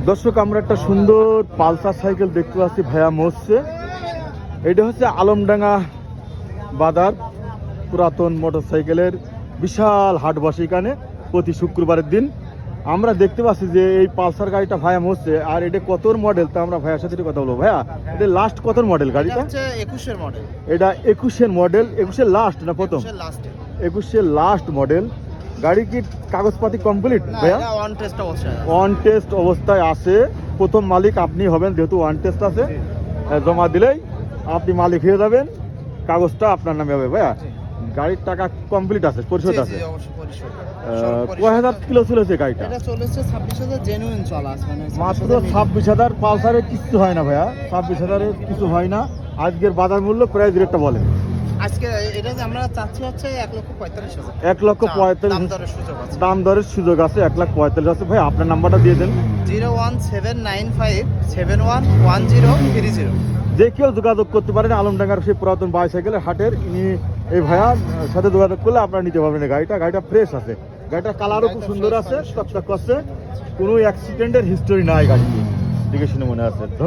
দর্শক, আমরা একটা সুন্দর পালসার সাইকেল দেখতে পাচ্ছি ভাইয়া মোড়ছে। এটা হচ্ছে আলমডাঙ্গা বাজার পুরাতন মোটর সাইকেলের বিশাল হাট বসে এখানে প্রতি শুক্রবারের দিন। আমরা দেখতে পাচ্ছি যে এই পালসার গাড়িটা ভাইয়া মোড়ছে। আর এটা কতর মডেল, তা আমরা ভাইয়ার সাথে কথা বলবো। ভাইয়া, এটা লাস্ট কতর মডেল গাড়িটা? হচ্ছে 21 এর মডেল। এটা 21 এর মডেল। 21 এর লাস্ট না প্রথম? 21 এর লাস্ট মডেল। গাড়ি কি কাগজপাতি কমপ্লিট ভাইয়া? অন টেস্ট অবস্থায়, অন টেস্ট অবস্থায় আছে। প্রথম মালিক আপনি হবেন, যেহেতু অন টেস্ট আছে। জমা দিলেই আপনি মালিক হয়ে যাবেন, কাগজটা আপনার নামে হবে। ভাইয়া, গাড়ির টাকা কমপ্লিট আছে, পরিশোধ আছে? কয় হাজার কিলো চলেছে গাড়িটা? এটা চলেছে 26,000 জেনুইন চলা আছে, মানে মাত্র 26,000। পালসারে কিছু হয় না ভাইয়া, 26,000 কিছু হয় না। আজকের বাজার মূল্য প্রাইস রেটটা বলেন। আজকে এটা যে আমরা চাচ্ছি হচ্ছে 1,45,000। 1,45,000 দাম দরের সুযোগ আছে। 1,45,000 আছে। ভাই, আপনার নাম্বারটা দিয়ে দেন। 01795711030। যে কেউ যোগাযোগ করতে পারেন আলমডাঙ্গার সেই পুরাতন বাইসাইকেলের হাটের। ইনি এই ভাইয়ার সাথে যোগাযোগ করলে আপনারা নিতে পারবেন। গাড়িটা ফ্রেশ আছে। গাড়িটার কালারও খুব সুন্দর আছে, টকটক করছে। কোনো অ্যাক্সিডেন্টের হিস্টোরি নাই গাড়িতে, দেখে শুনে মনে আছে।